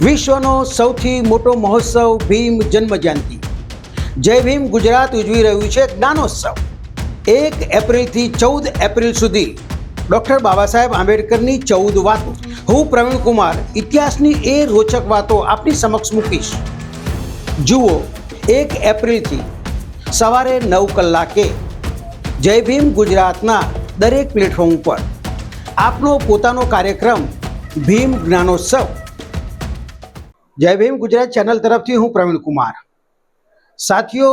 વિશ્વનો સૌથી મોટો મહોત્સવ ભીમ જન્મજયંતિ જય ભીમ ગુજરાત ઉજવી રહ્યું છે જ્ઞાનોત્સવ। 1 એપ્રિલથી 14 એપ્રિલ સુધી ડૉક્ટર બાબા સાહેબ આંબેડકરની 14 વાતો। હું પ્રવીણ કુમાર ઇતિહાસની એ રોચક વાતો આપની સમક્ષ મૂકીશ। જુઓ 1 એપ્રિલથી સવારે 9 કલાકે જય ભીમ ગુજરાતના દરેક પ્લેટફોર્મ પર આપનો પોતાનો કાર્યક્રમ ભીમ જ્ઞાનોત્સવ। જય ભીમ ગુજરાત ચેનલ તરફથી હું પ્રવીણ કુમાર। સાથીઓ,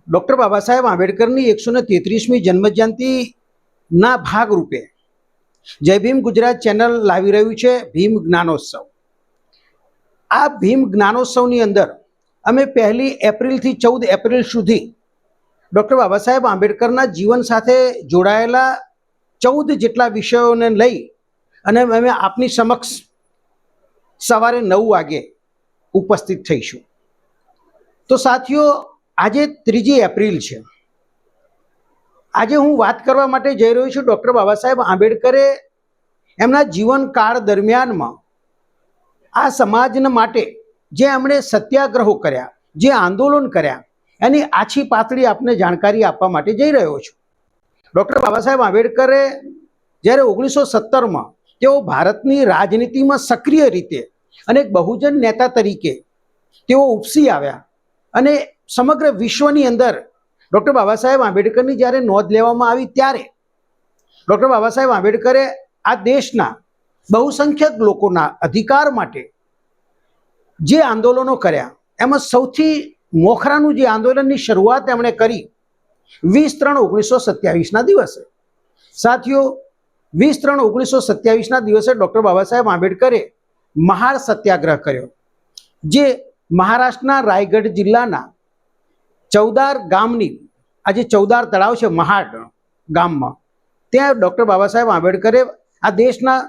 ડૉક્ટર બાબા સાહેબ આંબેડકરની 133મી જન્મજયંતિના ભાગરૂપે જય ભીમ ગુજરાત ચેનલ લાવી રહ્યું છે ભીમ જ્ઞાનોત્સવ। આ ભીમ જ્ઞાનોત્સવની અંદર અમે 1 એપ્રિલથી 14 એપ્રિલ સુધી ડૉક્ટર બાબા સાહેબ આંબેડકરના જીવન સાથે જોડાયેલા 14 જેટલા વિષયોને લઈ અને અમે આપની સમક્ષ સવારે 9 વાગે ઉપસ્થિત થઈશું। તો સાથીઓ, આજે 3 એપ્રિલ છે। આજે હું વાત કરવા માટે જઈ રહ્યો છું ડૉક્ટર બાબા સાહેબ આંબેડકરે એમના જીવનકાળ દરમિયાનમાં આ સમાજના માટે જે એમણે સત્યાગ્રહો કર્યા, જે આંદોલન કર્યા, એની આછી પાતળી આપને જાણકારી આપવા માટે જઈ રહ્યો છું। ડૉક્ટર બાબા સાહેબ આંબેડકરે જ્યારે 1917માં તેઓ ભારતની રાજનીતિમાં સક્રિય રીતે અને એક બહુજન નેતા તરીકે તેઓ ઉપસી આવ્યા અને સમગ્ર વિશ્વની અંદર ડૉક્ટર બાબા સાહેબ આંબેડકરની જ્યારે નોંધ લેવામાં આવી ત્યારે ડૉક્ટર બાબા સાહેબ આંબેડકરે આ દેશના બહુસંખ્યક લોકોના અધિકાર માટે જે આંદોલનો કર્યા એમાં સૌથી મોખરાનું જે આંદોલનની શરૂઆત એમણે કરી 20/3/1927ના દિવસે। સાથીઓ, 20/3/1927ના દિવસે ડૉક્ટર બાબા સાહેબ આંબેડકરે મહાર સત્યાગ્રહ કર્યો, જે મહારાષ્ટ્રના રાયગઢ જિલ્લાના ચૌદાર ગામની આજે ચૌદાર તળાવ છે મહાડ ગામમાં, ત્યાં ડૉક્ટર બાબા સાહેબ આંબેડકરે આ દેશના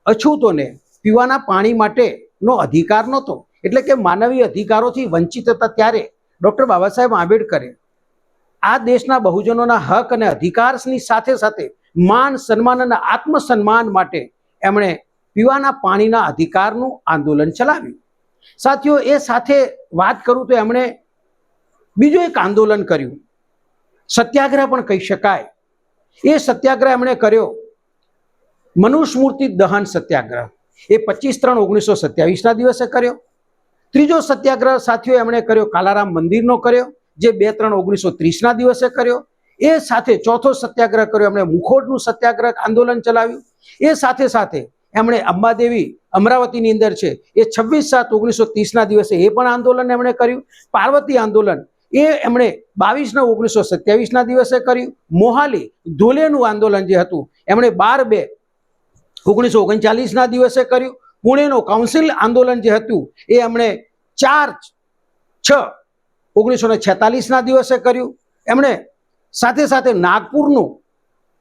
અછૂતોને પીવાના પાણી માટેનો અધિકાર નહોતો, એટલે કે માનવીય અધિકારોથી વંચિત હતા, ત્યારે ડૉક્ટર બાબા સાહેબ આંબેડકરે આ દેશના બહુજનોના હક અને અધિકારની સાથે સાથે માન સન્માન અને આત્મસન્માન માટે એમણે પીવાના પાણીના અધિકારનું આંદોલન ચલાવ્યું। સાથીઓ, એ સાથે વાત કરું તો એમણે બીજું એક આંદોલન કર્યું, સત્યાગ્રહ પણ કહી શકાય। એ સત્યાગ્રહ એમણે કર્યો મનુસ્મૃતિ દહન સત્યાગ્રહ, એ 25/3/1927ના દિવસે કર્યો। ત્રીજો સત્યાગ્રહ સાથીઓ એમણે કર્યો કાલારામ મંદિરનો કર્યો, જે 2/3/1930ના દિવસે કર્યો। એ સાથે ચોથો સત્યાગ્રહ કર્યો એમણે મુખોડનું સત્યાગ્રહ આંદોલન ચલાવ્યું। એ સાથે સાથે એમણે અંબાદેવી અમરાવતીની અંદર છે એ 26/7/1930ના દિવસે એ પણ આંદોલન એમણે કર્યું। પાર્વતી આંદોલન એ એમણે 22/9/1927ના દિવસે કર્યું। મોહાલી ધોલેનું આંદોલન જે હતું એમણે 12/2/1939ના દિવસે કર્યું। પુણેનો કાઉન્સિલ આંદોલન જે હતું એ એમણે 4/6/1946ના દિવસે કર્યું। એમણે સાથે સાથે નાગપુરનું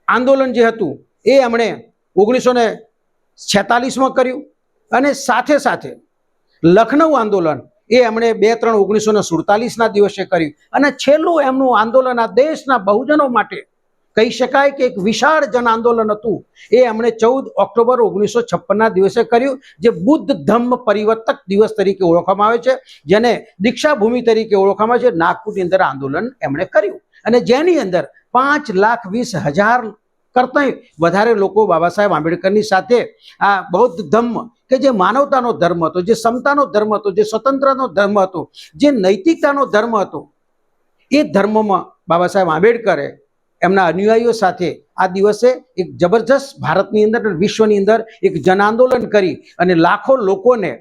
આંદોલન જે હતું એ એમણે 1946માં કર્યું, અને સાથે સાથે લખનઉ આંદોલન એ એમણે 2/3/1947ના દિવસે કર્યું। અને છેલ્લું એમનું આંદોલન આ દેશના બહુજનો માટે કહી શકાય કે એક વિશાળ જન આંદોલન હતું, એ એમણે 14 ઓક્ટોબર 1956ના દિવસે કર્યું, જે બુદ્ધ ધમ્મ પરિવર્તક દિવસ તરીકે ઓળખવામાં આવે છે, જેને દીક્ષાભૂમિ તરીકે ઓળખવામાં આવે છે। નાગપુરની અંદર આંદોલન એમણે કર્યું અને જેની અંદર 5,20,000 કરતાં વધારે લોકો બાબા સાહેબ આંબેડકરની સાથે આ બૌદ્ધ ધમ્મ કે જે માનવતાનો ધર્મ હતો, જે સમતાનો ધર્મ હતો, જે સ્વતંત્રનો ધર્મ હતો, જે નૈતિકતાનો ધર્મ હતો, એ ધર્મમાં બાબા સાહેબ આંબેડકરે એમના અનુયાયીઓ સાથે આ દિવસે એક જબરજસ્ત ભારતની અંદર વિશ્વની અંદર એક જન આંદોલન કરી અને લાખો લોકોને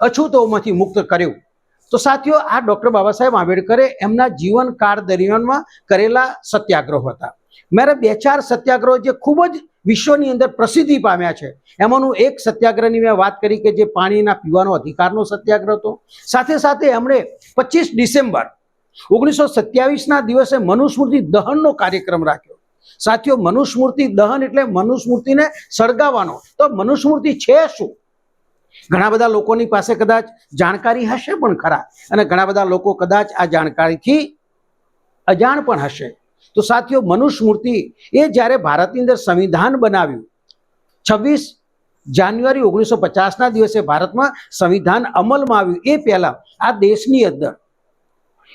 અછૂતોમાંથી મુક્ત કર્યું। તો સાથીઓ, આ ડૉક્ટર બાબા સાહેબ આંબેડકરે એમના જીવનકાળ દરમિયાનમાં કરેલા સત્યાગ્રહો હતા। મારે 2-4 સત્યાગ્રહો જે ખૂબ જ વિશ્વની અંદર પ્રસિદ્ધિ પામ્યા છે, એમાંનું એક સત્યાગ્રહની મેં વાત કરી કે જે પાણીના પીવાનો અધિકારનો સત્યાગ્રહ હતો। સાથે સાથે એમણે 25 ડિસેમ્બર 1927ના દિવસે મનુસ્મૃતિ દહનનો કાર્યક્રમ રાખ્યો। સાથીઓ, મનુસ્મૃતિ દહન એટલે મનુસ્મૃતિને સળગાવવાનો। તો મનુસ્મૃતિ છે શું? ઘણા બધા લોકોની પાસે કદાચ જાણકારી હશે પણ ખરા, અને ઘણા બધા લોકો કદાચ આ જાણકારીથી અજાણ પણ હશે। તો સાથીઓ, મનુસ્મૃતિ એ જ્યારે ભારતની અંદર સંવિધાન બનાવ્યું 26 જાન્યુઆરી 1950ના દિવસે ભારતમાં સંવિધાન અમલમાં આવ્યું એ પહેલા આ દેશની અંદર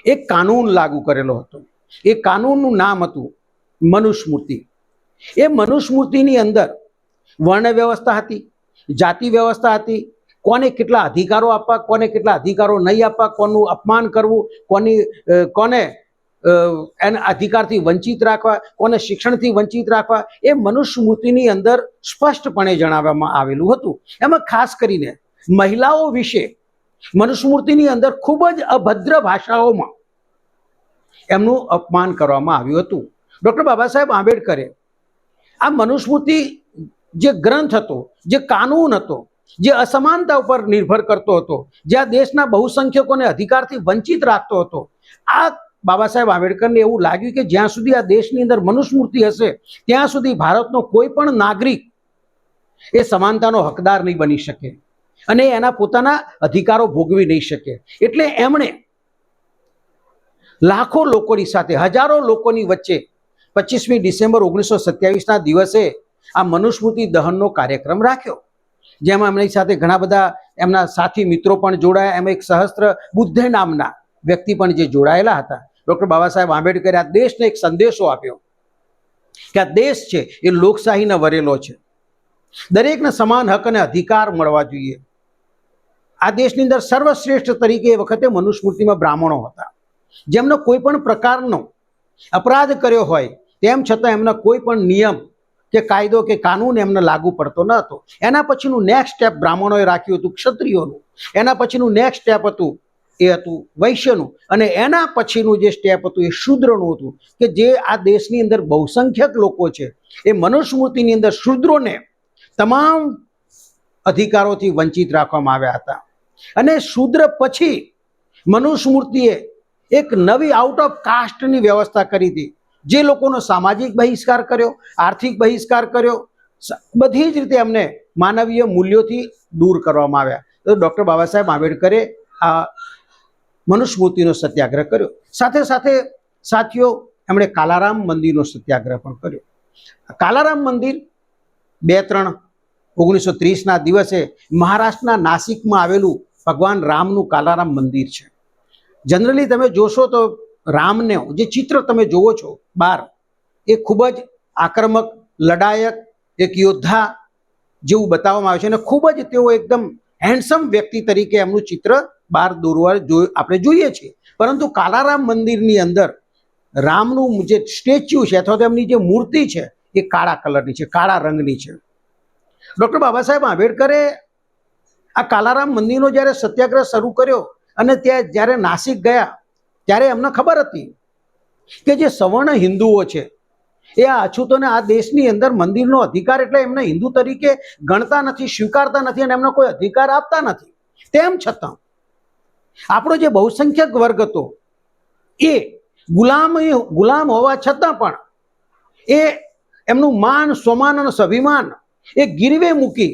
એક કાનૂન લાગુ કરેલો હતો. એ કાનૂનનું નામ હતું મનુસ્મૃતિ. એ મનુસ્મૃતિની અંદર વર્ણ વ્યવસ્થા હતી, જાતિ વ્યવસ્થા હતી, કોને કેટલા અધિકારો આપવા, કોને કેટલા અધિકારો નહીં આપવા, કોનું અપમાન કરવું, કોને એના અધિકારથી વંચિત રાખવા, કોને શિક્ષણથી વંચિત રાખવા, એ મનુસ્મૃતિની અંદર સ્પષ્ટપણે જણાવવામાં આવેલું હતું. એમાં ખાસ કરીને મહિલાઓ વિશે મનુસ્મૃતિની અંદર ખૂબ જ અભદ્ર ભાષાઓમાં એમનું અપમાન કરવામાં આવ્યું હતું. ડૉક્ટર બાબા સાહેબ આંબેડકરે આ મનુસ્મૃતિ જે ગ્રંથ હતો, જે કાનૂન હતો, જે અસમાનતા ઉપર નિર્ભર કરતો હતો, જે આ દેશના બહુસંખ્યકોને અધિકારથી વંચિત રાખતો હતો, આ બાબા સાહેબ આંબેડકરને એવું લાગ્યું કે જ્યાં સુધી આ દેશની અંદર મનુસ્મૃતિ હશે ત્યાં સુધી ભારતનો કોઈ પણ નાગરિક એ સમાનતાનો હકદાર નહીં બની શકે અને એના પોતાના અધિકારો ભોગવી નહીં શકે. એટલે એમણે લાખો લોકોની સાથે, હજારો લોકોની વચ્ચે 25મી ડિસેમ્બર 1927ના દિવસે આ મનુસ્મૃતિ દહનનો કાર્યક્રમ રાખ્યો, જેમાં એમની સાથે ઘણા બધા એમના સાથી મિત્રો પણ જોડાયા. એમાં એક સહસ્ત્ર બુદ્ધે નામના વ્યક્તિ પણ જે જોડાયેલા હતા. ડૉક્ટર બાબા સાહેબ આંબેડકરે આ દેશને એક સંદેશો આપ્યો કે આ દેશ છે એ લોકશાહીને વરેલો છે, દરેકને સમાન હક અને અધિકાર મળવા જોઈએ. આ દેશની અંદર સર્વશ્રેષ્ઠ તરીકે એ વખતે મનુસ્મૃતિમાં બ્રાહ્મણો હતા, જેમનો કોઈ પણ પ્રકારનો અપરાધ કર્યો હોય તેમ છતાં એમના કોઈ પણ નિયમ કે કાયદો કે કાનૂન એમને લાગુ પડતો ન હતો. એના પછીનું નેક્સ્ટ સ્ટેપ બ્રાહ્મણોએ રાખ્યું હતું ક્ષત્રિયોનું, એના પછીનું નેક્સ્ટ સ્ટેપ હતું એ હતું વૈશ્યનું, અને એના પછીનું જે સ્ટેપ હતું એ શૂદ્રનું હતું કે જે આ દેશની અંદર બહુસંખ્યક લોકો છે એ મનુસ્મૃતિની અંદર શૂદ્રોને તમામ અધિકારોથી વંચિત રાખવામાં આવ્યા હતા. અને શૂદ્ર પછી મનુસ્મૃતિએ એક નવી આઉટ ઓફ કાસ્ટની વ્યવસ્થા કરી હતી, જે લોકોનો સામાજિક બહિષ્કાર કર્યો, આર્થિક બહિષ્કાર કર્યો, બધી જ રીતે એમને માનવીય મૂલ્યોથી દૂર કરવામાં આવ્યા. તો ડૉક્ટર બાબા સાહેબ આંબેડકરે આ મનુસ્મૃતિનો સત્યાગ્રહ કર્યો. સાથે સાથે સાથીઓ એમણે કાલારામ મંદિરનો સત્યાગ્રહ પણ કર્યો. કાલારામ મંદિર 2/3/1930ના દિવસે મહારાષ્ટ્રના નાસિકમાં આવેલું ભગવાન રામનું કાલારામ મંદિર છે. જનરલી તમે જોશો તો રામને જે ચિત્ર તમે જોવો છો બહાર, એ ખૂબ જ આક્રમક, લડાયક, એક યોદ્ધા જેવું બતાવવામાં આવે છે અને ખૂબ જ તેઓ એકદમ હેન્ડસમ વ્યક્તિ તરીકે એમનું ચિત્ર બહાર દોરવા આપણે જોઈએ છીએ. પરંતુ કાલારામ મંદિરની અંદર રામનું જે સ્ટેચ્યુ છે અથવા તો એમની જે મૂર્તિ છે એ કાળા કલરની છે, કાળા રંગની છે. ડૉક્ટર બાબા સાહેબ આંબેડકરે આ કાલારામ મંદિરનો જ્યારે સત્યાગ્રહ શરૂ કર્યો અને ત્યાં જ્યારે નાસિક ગયા ત્યારે એમને ખબર હતી કે જે સવર્ણ હિન્દુઓ છે એ આ અછૂતોને આ દેશની અંદર મંદિરનો અધિકાર એટલે એમને હિન્દુ તરીકે ગણતા નથી, સ્વીકારતા નથી અને એમને કોઈ અધિકાર આપતા નથી. તેમ છતાં આપણો જે બહુસંખ્યક વર્ગ હતો એ ગુલામ હોવા છતાં પણ એ એમનું માન, સ્વમાન અને સ્વાભિમાન એ ગીરવે મૂકી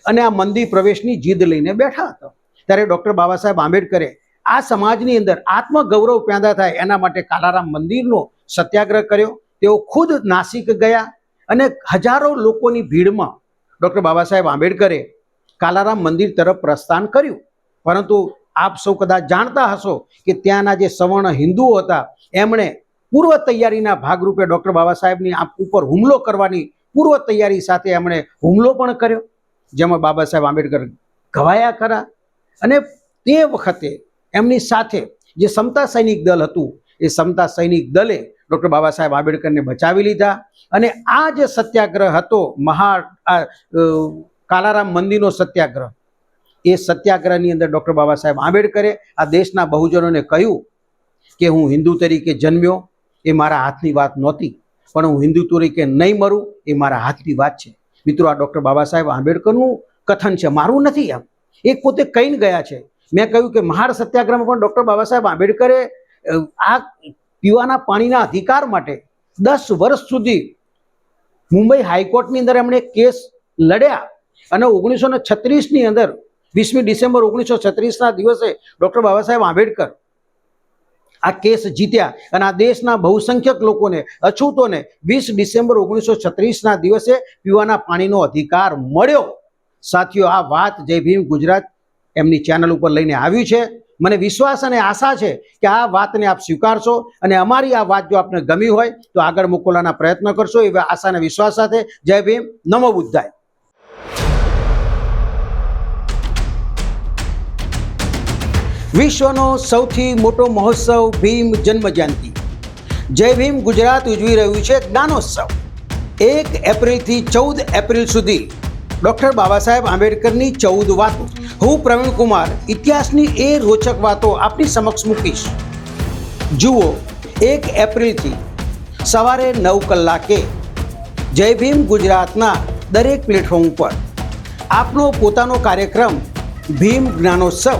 અને આ મંદિર પ્રવેશની જીદ લઈને બેઠા હતા. ત્યારે ડૉક્ટર બાબા સાહેબ આંબેડકરે આ સમાજની અંદર આત્મગૌરવ પેદા થાય એના માટે કાલારામ મંદિરનો સત્યાગ્રહ કર્યો. તેઓ ખુદ નાસિક ગયા અને હજારો લોકોની ભીડમાં ડૉક્ટર બાબા સાહેબ આંબેડકરે કાલારામ મંદિર તરફ પ્રસ્થાન કર્યું. પરંતુ આપ સૌ કદાચ જાણતા હશો કે ત્યાંના જે સવર્ણ હિન્દુઓ હતા એમણે પૂર્વ તૈયારીના ભાગરૂપે ડૉક્ટર બાબા સાહેબની ઉપર હુમલો કરવાની પૂર્વ તૈયારી સાથે એમણે હુમલો પણ કર્યો, જેમાં બાબા સાહેબ આંબેડકર ઘવાયા ખરા. અને તે વખતે એમની સાથે જે સમતા સૈનિક દળ હતું એ સમતા સૈનિક દળે ડૉક્ટર બાબા સાહેબ આંબેડકરને બચાવી લીધા. અને આ જે સત્યાગ્રહ હતો કાલારામ મંદિરનો સત્યાગ્રહ, એ સત્યાગ્રહની અંદર ડૉક્ટર બાબા સાહેબ આંબેડકરે આ દેશના બહુજનોને કહ્યું કે હું હિન્દુ તરીકે જન્મ્યો એ મારા હાથની વાત નહોતી, પણ હું હિન્દુ તરીકે નહીં મરું એ મારા હાથની વાત છે. મિત્રો, આ ડૉક્ટર બાબા સાહેબ આંબેડકરનું કથન છે, મારું નથી. આમ એક પોતે કહીને ગયા છે. મેં કહ્યું કે મહાર સત્યાગ્રહમાં પણ ડૉક્ટર બાબા સાહેબ આંબેડકરે આ પીવાના પાણીના અધિકાર માટે 10 વર્ષ સુધી મુંબઈ હાઈકોર્ટની અંદર એમણે કેસ લડ્યા અને 1936ની અંદર 20મી ડિસેમ્બર 1936ના દિવસે ડૉક્ટર બાબા સાહેબ આંબેડકર આ કેસ જીત્યા અને આ દેશના બહુસંખ્યક લોકોને, અછૂતોને 20 ડિસેમ્બર 1936ના દિવસે પીવાના પાણીનો અધિકાર મળ્યો. સાથીઓ, આ વાત જય ભીમ ગુજરાત એમની ચેનલ ઉપર લઈને આવ્યું છે. મને વિશ્વાસ અને આશા છે કે આ વાતને આપ સ્વીકારશો અને અમારી આ વાત જો આપને ગમી હોય તો આગળ મોકલવાના પ્રયત્ન કરશો એવા આશા અને વિશ્વાસ સાથે. જય ભીમ, નમો બુદ્ધાય. વિશ્વનો સૌથી મોટો મહોત્સવ ભીમ જન્મજયંતિ જય ભીમ ગુજરાત ઉજવી રહ્યું છે જ્ઞાનોત્સવ. 1 એપ્રિલથી 14 એપ્રિલ સુધી ડૉક્ટર બાબા સાહેબ આંબેડકરની 14 વાતો. હું પ્રવીણ કુમાર ઇતિહાસની એ રોચક વાતો આપની સમક્ષ મૂકીશ. જુઓ, 1 એપ્રિલથી સવારે 9 કલાકે જય ભીમ ગુજરાતના દરેક પ્લેટફોર્મ ઉપર આપનો પોતાનો કાર્યક્રમ ભીમ જ્ઞાનોત્સવ